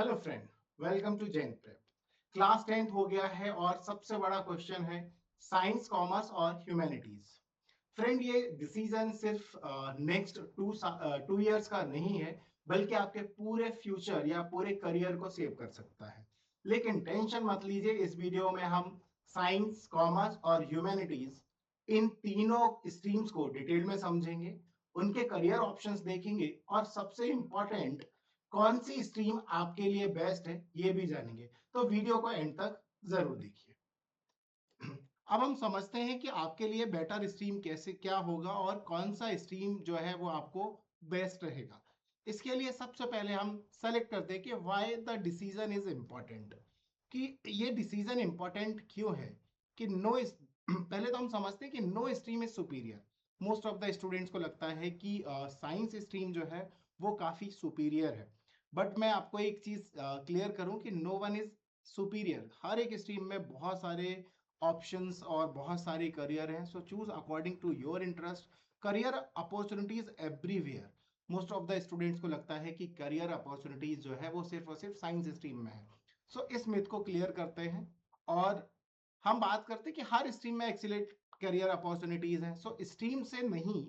Hello friend, welcome to Jain prep. Class 10th हो गया है और सबसे बड़ा क्वेश्चन है साइंस, कॉमर्स और ह्यूमैनिटीज। फ्रेंड, ये डिसीजन सिर्फ नेक्स्ट 2 इयर्स का नहीं है, बल्कि आपके पूरे फ्यूचर या पूरे करियर को सेव कर सकता है। लेकिन टेंशन मत लीजिए, इस वीडियो में हम साइंस, कॉमर्स और ह्यूमैनिटीज इन तीनों स्ट्रीम्स को डिटेल में समझेंगे, उनके करियर ऑप्शंस देखेंगे और सबसे इंपॉर्टेंट कौन सी स्ट्रीम आपके लिए बेस्ट है ये भी जानेंगे। तो वीडियो को एंड तक जरूर देखिए। अब हम समझते हैं कि आपके लिए बेटर स्ट्रीम कैसे क्या होगा और कौन सा स्ट्रीम जो है वो आपको बेस्ट रहेगा। इसके लिए सबसे पहले हम सेलेक्ट करते हैं कि why the decision is important, कि ये डिसीजन इम्पोर्टेंट क्यों है। कि नो पहले तो हम समझते हैं कि no stream is superior. Most of the students को लगता है कि साइंस स्ट्रीम जो है वो काफी सुपीरियर है। बट मैं आपको एक चीज क्लियर करूं कि नो वन इज सुपीरियर। हर एक स्ट्रीम में बहुत सारे ऑप्शंस और बहुत सारे करियर हैं, so choose according to your interest. Career opportunities everywhere. Most of the students को लगता है कि करियर अपॉर्चुनिटीज जो है वो सिर्फ और सिर्फ साइंस स्ट्रीम में है। सो इस मिथ को क्लियर करते हैं और हम बात करते हैं कि हर स्ट्रीम में एक्सीलेंट करियर अपॉर्चुनिटीज हैं। सो स्ट्रीम से नहीं,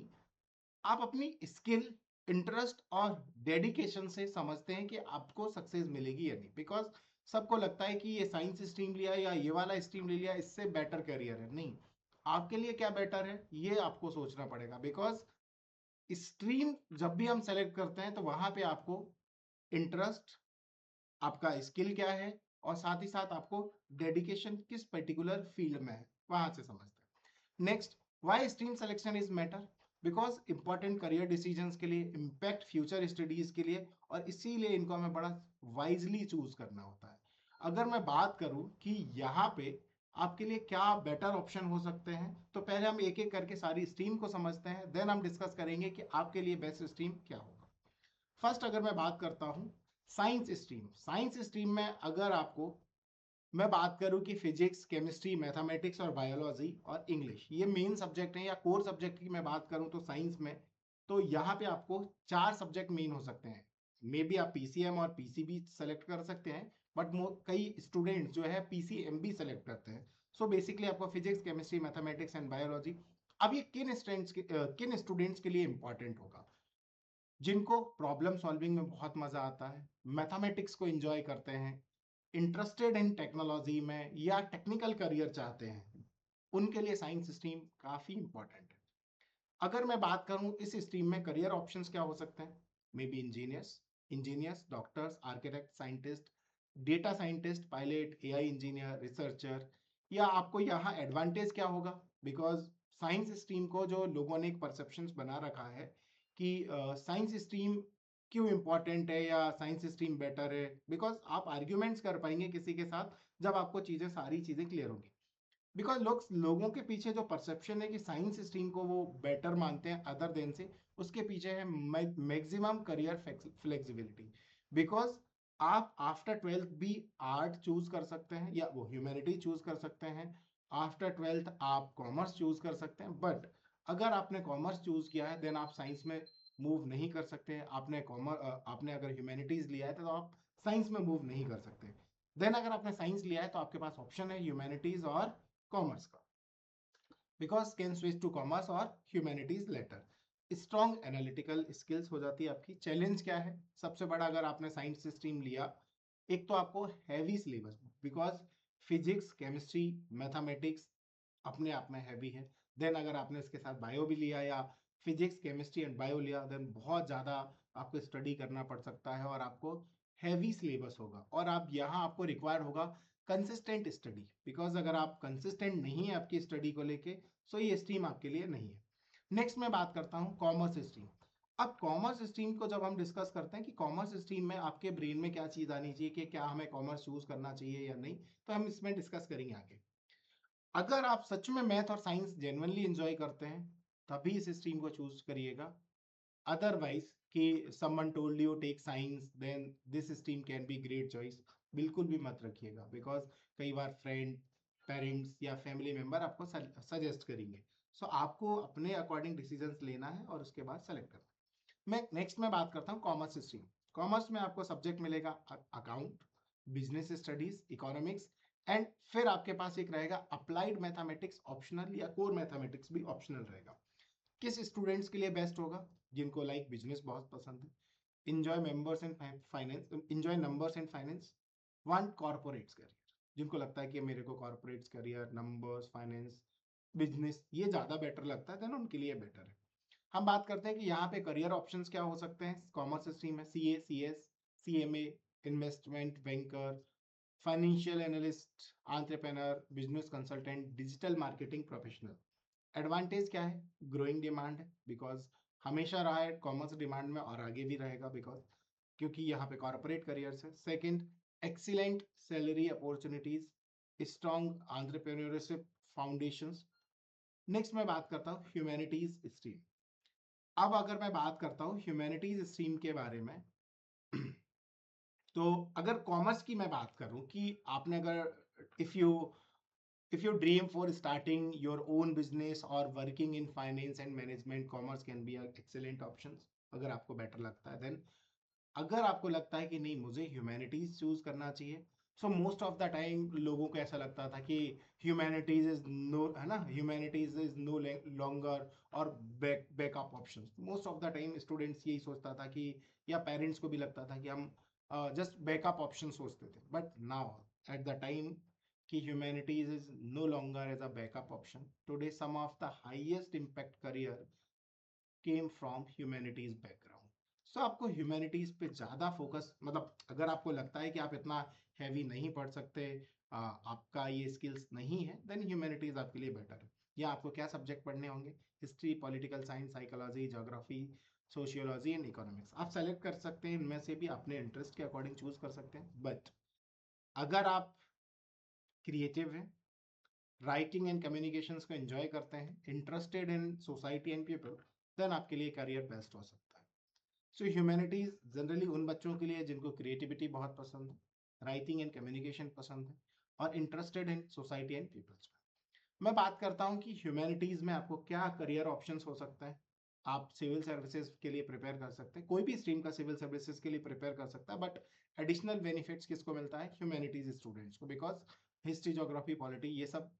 आप अपनी स्किल, इंटरेस्ट और डेडिकेशन से समझते हैं कि आपको सक्सेस मिलेगी या नहीं। बिकॉज सबको लगता है कि ये साइंस स्ट्रीम लिया या ये वाला स्ट्रीम ले लिया इससे बेटर करियर है। नहीं, आपके लिए क्या बेटर है ये आपको सोचना पड़ेगा। बिकॉज स्ट्रीम जब भी हम सेलेक्ट करते हैं तो वहां पे आपको इंटरेस्ट, आपका स्किल क्या है और साथ ही साथ आपको डेडिकेशन किस पर्टिकुलर फील्ड में है वहां से समझते हैं। Next, why stream selection is matter. Because important career decisions के लिए, इम्पैक्ट फ्यूचर स्टडीज के लिए, और इसीलिए इनको हमें बड़ा वाइजली चूज करना होता है। अगर मैं बात करूं कि यहाँ पे आपके लिए क्या बेटर ऑप्शन हो सकते हैं, तो पहले हम एक एक करके सारी स्ट्रीम को समझते हैं, देन हम डिस्कस करेंगे कि आपके लिए बेस्ट स्ट्रीम क्या होगा। फर्स्ट अगर मैं बात करता हूं साइंस स्ट्रीम। साइंस स्ट्रीम में अगर आपको मैं बात करूं कि फिजिक्स, केमिस्ट्री, मैथमेटिक्स और बायोलॉजी और इंग्लिश ये मेन सब्जेक्ट हैं, या कोर सब्जेक्ट की मैं बात करूं तो साइंस में, तो यहाँ पे आपको 4 सब्जेक्ट मेन हो सकते हैं। मे बी आप पीसीएम और पीसीबी सेलेक्ट कर सकते हैं, बट कई स्टूडेंट्स जो है पीसीएम भी सेलेक्ट करते हैं। सो बेसिकली आपको physics, chemistry, mathematics and biology. अब ये किन स्टूडेंट्स के लिए इंपॉर्टेंट होगा? जिनको प्रॉब्लम सॉल्विंग में बहुत मजा आता है, मैथमेटिक्स को एंजॉय करते हैं, इंटरेस्टेड इन टेक्नोलॉजी में या टेक्निकल करियर चाहते हैं, उनके लिए साइंस स्ट्रीम काफी इंपॉर्टेंट है। अगर मैं बात करूं इस स्ट्रीम में करियर ऑप्शंस क्या हो सकते हैं, may be engineers, doctors, architect, scientist, data scientist, pilot, AI engineer, researcher. या आपको यहाँ एडवांटेज क्या होगा? बिकॉज साइंस स्ट्रीम को जो लोगों ने एक परसेप्शन बना रखा है कि साइंस स्ट्रीम क्यों इंपॉर्टेंट है या साइंस स्ट्रीम बेटर है, बिकॉज आप आर्ग्यूमेंट्स कर पाएंगे किसी के साथ जब आपको सारी चीजें क्लियर होंगी। बिकॉज लोगों के पीछे जो परसेप्शन है कि साइंस स्ट्रीम को वो बेटर मानते हैं अदर देन से, उसके पीछे है मैक्सिमम करियर फ्लेक्सिबिलिटी। बिकॉज आप आफ्टर 12th भी आर्ट चूज कर सकते हैं या वो ह्यूमैनिटी चूज कर सकते हैं। आफ्टर 12th आप कॉमर्स चूज कर सकते हैं, बट अगर आपने कॉमर्स चूज किया है देन आप साइंस में मूव नहीं कर सकते हैं। आपने अगर ह्यूमैनिटीज लिया है तो आप साइंस में मूव नहीं कर सकते। देन अगर आपने साइंस लिया है तो आपके पास ऑप्शन है ह्यूमैनिटीज और कॉमर्स का, because can switch to commerce और humanities later. Strong analytical skills हो जाती है आपकी। चैलेंज क्या है सबसे बड़ा अगर आपने साइंस स्ट्रीम लिया? एक तो आपको heavy syllabus, because physics, chemistry, mathematics अपने आप में हैवी है। देन अगर आपने इसके साथ बायो भी लिया या फिजिक्स, केमिस्ट्री एंड बायो लिया, देन बहुत ज़्यादा आपको स्टडी करना पड़ सकता है और आपको हैवी सिलेबस होगा। और आप यहाँ आपको रिक्वायर्ड होगा कंसिस्टेंट स्टडी, बिकॉज अगर आप कंसिस्टेंट नहीं है आपकी स्टडी को लेके, सो ये स्ट्रीम आपके लिए नहीं है। नेक्स्ट मैं बात करता हूँ कॉमर्स स्ट्रीम। अब कॉमर्स स्ट्रीम को जब हम डिस्कस करते हैं कि कॉमर्स स्ट्रीम में आपके ब्रेन में क्या चीज़ आनी चाहिए कि क्या हमें कॉमर्स चूज करना चाहिए या नहीं, तो हम इसमें डिस्कस करेंगे आगे। अगर आप सच में मैथ और साइंस जेन्युइनली एंजॉय करते हैं तभी इस स्ट्रीम को चूज करिएगा। अदरवाइज कि someone told you take science then this stream can be great choice, बिल्कुल भी मत रखिएगा। बिकॉज कई बार फ्रेंड, पेरेंट्स या फैमिली मेंबर आपको सजेस्ट करेंगे। सो आपको अपने अकॉर्डिंग डिसीजंस लेना है और उसके बाद सेलेक्ट करना है। मैं नेक्स्ट में बात करता हूँ कॉमर्स स्ट्रीम। कॉमर्स में आपको सब्जेक्ट मिलेगा account, business studies, economics, and फिर आपके पास एक रहेगा अप्लाइड मैथमेटिक्स ऑप्शनल या कोर मैथमेटिक्स भी ऑप्शनल रहेगा। किस स्टूडेंट्स के लिए बेस्ट होगा? जिनको लाइक बिजनेस बहुत पसंद है, enjoy members and finance, enjoy numbers and finance, want corporates career, जिनको लगता है कि मेरे को corporates career, numbers, finance, business ये ज्यादा बेटर लगता है, देन उनके लिए बेटर है। हम बात करते हैं कि यहाँ पे करियर ऑप्शंस क्या हो सकते हैं। कॉमर्स स्ट्रीम है CA, CS, CMA, investment banker, financial analyst, entrepreneur, business consultant, digital marketing professional. Advantage क्या है? ग्रोइंग डिमांड है, बिकॉज हमेशा रहा है कॉमर्स डिमांड में और आगे भी रहेगा, बिकॉज क्योंकि यहाँ पे कॉर्पोरेट करियर्स है। Second, excellent salary opportunities, strong entrepreneurship foundations. Next मैं बात करता हूँ ह्यूमैनिटीज स्ट्रीम। अब अगर मैं बात करता हूँ ह्यूमैनिटीज स्ट्रीम के बारे में तो अगर कॉमर्स की मैं बात करूं कि आपने अगर if you dream for starting your own business or working in finance and management, commerce can be an excellent options अगर आपको बेटर लगता है। देन अगर आपको लगता है कि नहीं मुझे ह्यूमैनिटीज चूज करना चाहिए, so most of the time लोगों को ऐसा लगता था कि ह्यूमैनिटीज इज नो, है ना, ह्यूमैनिटीज इज नो लॉन्गर और backup option. Most of the time students यही सोचता था कि, या पेरेंट्स को भी लगता था कि हम जस्ट बैकअप ऑप्शन सोचते थे। But now at the time कि humanities is no longer as a backup option, today some of the highest impact career came from humanities background. So आपको ह्यूमैनिटीज पे ज्यादा फोकस, मतलब अगर आपको लगता है कि आप इतना हैवी नहीं पढ़ सकते, आपका ये स्किल्स नहीं है, देन ह्यूमैनिटीज आपके लिए बेटर है। या आपको क्या सब्जेक्ट पढ़ने होंगे? History, political science, psychology, geography, sociology and economics. आप सेलेक्ट कर सकते हैं इनमें से भी, अपने इंटरेस्ट के अकॉर्डिंग चूज कर सकते हैं। बट अगर आप क्रिएटिव हैं, राइटिंग एंड कम्युनिकेशंस को एंजॉय करते हैं, interested in society and people, then आपके लिए करियर बेस्ट हो सकता है। सो ह्यूमैनिटीज जनरली उन बच्चों के लिए जिनको क्रिएटिविटी बहुत पसंद है, राइटिंग एंड कम्युनिकेशन पसंद है और interested in society and peoples में। मैं बात करता हूँ कि ह्यूमैनिटीज में आपको क्या करियर ऑप्शंस हो सकते हैं। आप सिविल सर्विसेज के लिए प्रिपेयर कर सकते हैं, कोई भी स्ट्रीम का सिविल सर्विसेज के लिए प्रिपेयर कर सकता है। बट एडिशनल बेनिफिट्स किसको मिलता है? ह्यूमैनिटीज स्टूडेंट्स को, बिकॉज हिस्ट्री, ज्योग्राफी, पॉलिटी ये सब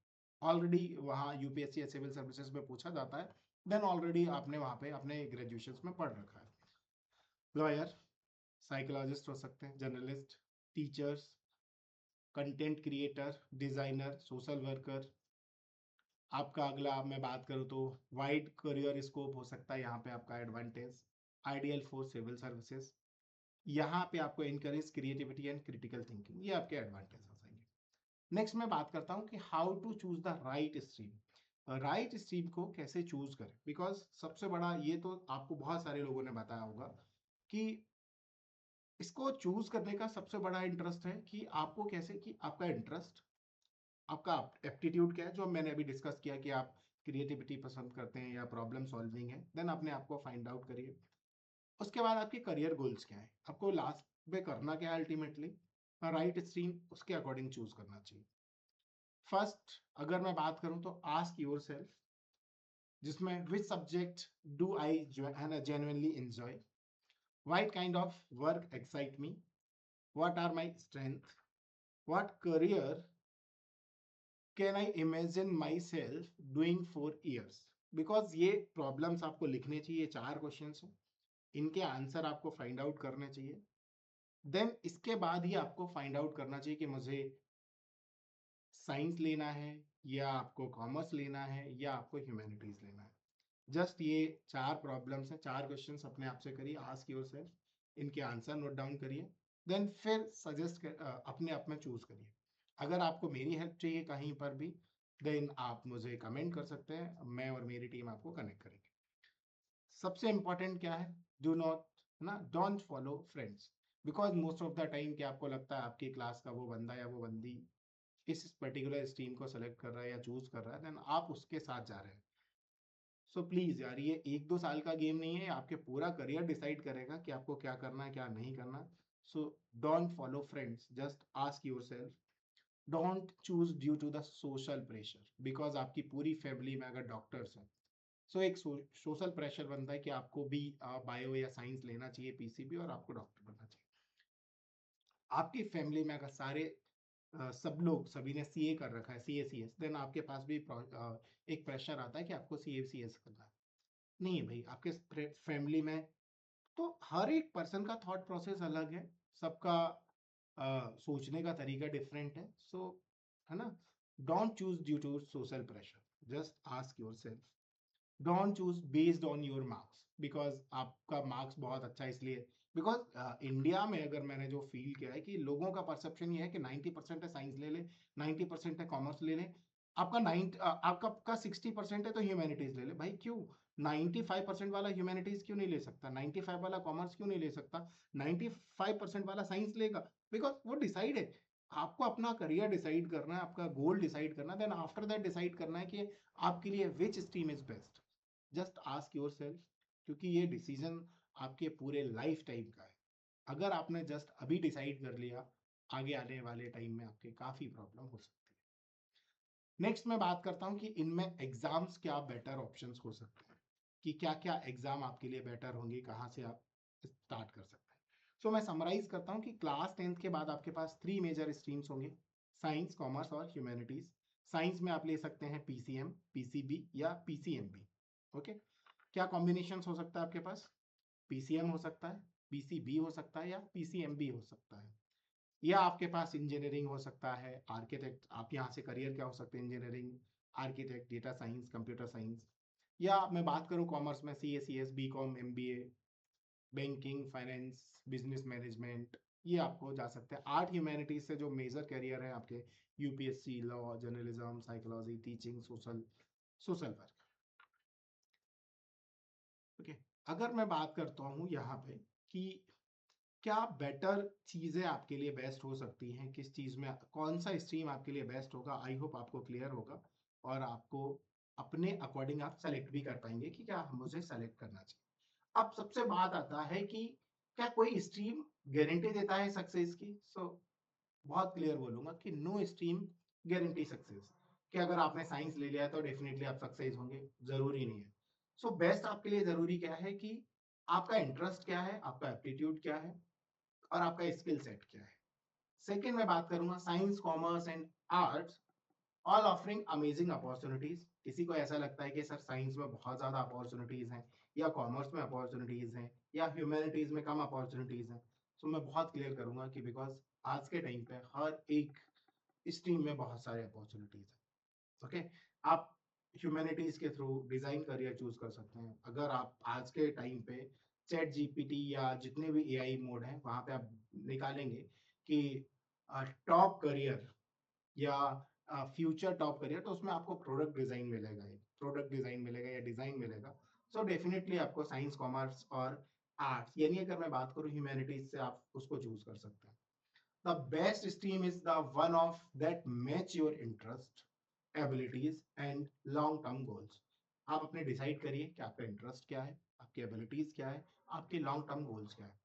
ऑलरेडी वहाँ यूपीएससी या सिविल सर्विसेज में पूछा जाता है। देन ऑलरेडी आपने वहाँ पे अपने ग्रेजुएशन में पढ़ रखा है। लॉयर, साइकोलॉजिस्ट हो सकते हैं, journalist, teachers, content creator, designer, social worker. आपका अगला मैं बात करूँ तो वाइड करियर स्कोप हो सकता है यहाँ पे आपका advantage, ideal for civil services. यहाँ पे आपको encourage creativity and critical thinking, ये आपके एडवांटेज हो जाएंगे। नेक्स्ट मैं बात करता हूँ कि how to choose the right stream. Right stream को कैसे चूज करें, बिकॉज सबसे बड़ा ये तो आपको बहुत सारे लोगों ने बताया होगा कि इसको चूज करने का सबसे बड़ा इंटरेस्ट है कि आपको कैसे, कि आपका इंटरेस्ट, आपका एप्टीट्यूड क्या है, जो मैंने अभी डिस्कस किया कि आप क्रिएटिविटी पसंद करते हैं या प्रॉब्लम सॉल्विंग है। देन अपने आप को फाइंड आउट करिए। उसके बाद आपके करियर गोल्स क्या है, आपको लास्ट में करना क्या है अल्टीमेटली, राइट स्ट्रीम उसके अकॉर्डिंग चूज करना चाहिए। फर्स्ट अगर मैं बात करूं तो आस्क योर सेल्फ, जिसमें which subject do I genuinely enjoy, what kind of work excite me, what are my strength, what career can I imagine myself doing for years. Because ये problems आपको लिखने चाहिए, 4 question हैं, इनके answer आपको find out करने चाहिए। Then इसके बाद ही आपको फाइंड आउट करना चाहिए कि मुझे साइंस लेना है या आपको कॉमर्स लेना है या आपको ह्यूमैनिटीज लेना है। जस्ट ये 4 प्रॉब्लम्स हैं, 4 क्वेश्चंस अपने आप से करिए, आस्क योरसेल्फ, इनके आंसर नोट डाउन करिए। देन फिर सजेस्ट अपने आप में चूज करिए। अगर आपको मेरी हेल्प चाहिए कहीं पर भी, देन आप मुझे कमेंट कर सकते हैं, मैं और मेरी टीम आपको कनेक्ट करेंगे। सबसे इंपॉर्टेंट क्या है? डू नॉट, ना, don't follow friends, because most of the time क्या आपको लगता है आपकी क्लास का वो बंदा या वो बंदी इस पर्टिकुलर स्ट्रीम को सेलेक्ट कर रहा है या चूज कर रहा है, देन आप उसके साथ जा रहे हैं। सो प्लीज यार, ये 1-2 साल का गेम नहीं है, आपके पूरा करियर डिसाइड करेगा कि आपको क्या करना है क्या नहीं करना। So don't follow friends, just ask yourself, don't choose due to the social pressure, because आपकी पूरी फैमिली में अगर डॉक्टर्स हैं, सो एक सोशल प्रेशर बनता है कि आपको भी बायो या साइंस लेना चाहिए, पीसीबी, और आपको डॉक्टर बनना चाहिए। आपकी फैमिली में अगर सारे सब लोग सभी ने सीए कर रखा है, सीए सीएस, देन आपके पास भी एक प्रेशर आता है कि आपको सीए सीएस करना है। नहीं है भाई, आपके फैमिली में तो हर एक पर्सन का थॉट प्रोसेस अलग है, सबका सोचने का तरीका डिफरेंट है। सो है ना, don't choose due to social pressure, just ask yourself, don't choose based on your marks, because आपका मार्क्स बहुत अच्छा है इसलिए, बिकॉज इंडिया में अगर मैंने जो फील किया है कि लोगों का परसेप्शन ये है कि 90% है साइंस ले ले, 90% है कॉमर्स ले ले, आपका 60% है तो ह्यूमैनिटीज ले ले। भाई क्यों? 95% वाला ह्यूमैनिटीज क्यों नहीं ले सकता? 95 वाला कॉमर्स क्यों नहीं ले सकता? 95% वाला साइंस लेगा? बिकॉज वो डिसाइड है, आपको अपना करियर डिसाइड करना है, आपका गोल डिसाइड करना है, देन आफ्टर दैट डिसाइड करना है कि आपके लिए विच stream is best. Just ask your self, क्योंकि ये डिसीजन आपके पूरे लाइफ टाइम का है। अगर आपने जस्ट अभी डिसाइड कर लिया, आगे आने वाले टाइम में आपके काफी प्रॉब्लम हो सकती है। नेक्स्ट मैं बात करता हूँ कि इनमें एग्जाम्स क्या बेटर ऑप्शंस हो सकते हैं, कि क्या क्या एग्जाम आपके लिए बेटर होंगे, कहाँ से आप स्टार्ट कर सकते हैं। सो मैं समराइज करता हूँ कि क्लास 10th के बाद आपके पास 3 मेजर स्ट्रीम्स होंगे, साइंस, कॉमर्स और ह्यूमैनिटीज। साइंस में आप ले सकते हैं पीसीएम, पीसीबी या पीसीएमबी। ओके, क्या कॉम्बिनेशन हो सकता है आपके पास? पीसीएम हो सकता है, पीसीबी हो सकता है, या पीसीएमबी हो सकता है, या आपके पास इंजीनियरिंग हो सकता है, आर्किटेक्ट, आप यहाँ से करियर क्या हो सकते हैं, engineering, architect, data science, computer science, या मैं बात करूँ कॉमर्स में C S C S, B com, M B A, banking, finance, business management, ये आपको जा सकते हैं। आर्ट ह्यूमैनिटीज से जो मेजर करियर है आपके, UPSC, law, journalism, psychology, teaching, social social work. Okay, अगर मैं बात करता हूँ यहाँ पे कि क्या बेटर चीजें आपके लिए बेस्ट हो सकती हैं, किस चीज में कौन सा स्ट्रीम आपके लिए बेस्ट होगा, आई होप आपको क्लियर होगा और आपको अपने अकॉर्डिंग आप सेलेक्ट भी कर पाएंगे कि क्या मुझे सेलेक्ट करना चाहिए। अब सबसे बात आता है कि क्या कोई स्ट्रीम गारंटी देता है सक्सेस की? सो बहुत क्लियर बोलूंगा कि नो स्ट्रीम गारंटी सक्सेस, कि अगर आपने साइंस ले लिया तो डेफिनेटली आप सक्सेस होंगे, जरूरी नहीं है। सो बेस्ट आपके लिए जरूरी क्या है कि आपका इंटरेस्ट क्या है, आपका एप्टीट्यूड क्या है, और आपका स्किल सेट क्या है। सेकेंड मैं बात करूंगा science, commerce and arts all offering amazing opportunities. किसी को ऐसा लगता है कि सर साइंस में बहुत ज्यादा अपॉर्चुनिटीज हैं, या कॉमर्स में अपॉर्चुनिटीज हैं, या ह्यूमैनिटीज में कम अपॉर्चुनिटीज हैं। तो मैं बहुत क्लियर करूंगा कि बिकॉज आज के टाइम पे हर एक स्ट्रीम में बहुत सारे अपॉर्चुनिटीज हैं। ओके, आप ह्यूमैनिटीज के थ्रू डिजाइन करियर चूज कर सकते हैं। अगर आप आज के टाइम पे चैट जीपीटी या जितने भी एआई मोड हैं वहां पे आप निकालेंगे कि टॉप करियर या फ्यूचर टॉप करियर, तो उसमें आपको प्रोडक्ट डिजाइन मिलेगा, प्रोडक्ट डिजाइन मिलेगा या डिजाइन मिलेगा। सो डेफिनेटली आपको साइंस, कॉमर्स और आर्ट्स, यानी अगर मैं बात करूं ह्यूमैनिटीज से, आप उसको चूज कर सकते हैं। The best stream is the one of that match your interest, abilities and long term goals. आप अपने डिसाइड करिए कि आपका इंटरेस्ट क्या है, आपकी एबिलिटीज क्या है, आपके लॉन्ग टर्म गोल्स क्या है।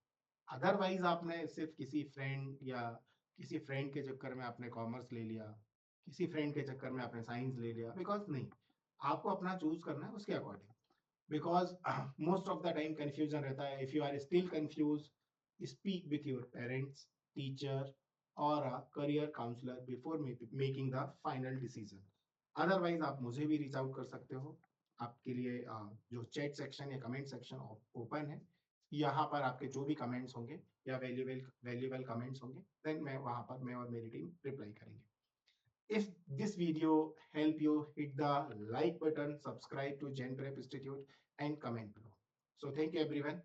अदरवाइज आपने सिर्फ किसी फ्रेंड या किसी फ्रेंड के चक्कर में आपने कॉमर्स ले लिया, किसी फ्रेंड के चक्कर में आपने साइंस ले लिया, बिकॉज नहीं, आपको अपना चूज करना है उसके according. Because most of the time confusion रहता है। If you are still confuse, speak with your parents, teacher और career counsellor before making the final decision. Otherwise आप मुझे भी रीच आउट कर सकते हो। आपके लिए जो चैट सेक्शन या कमेंट सेक्शन ओपन है, यहाँ पर आपके जो भी कमेंट्स होंगे या वैल्यूएबल वैल्यूएबल कमेंट्स होंगे, देन मैं वहां पर मैं और मेरी टीम रिप्लाई करेंगे। If this video help you, hit the like button, subscribe to Gen Prep Institute and comment below. So thank you everyone.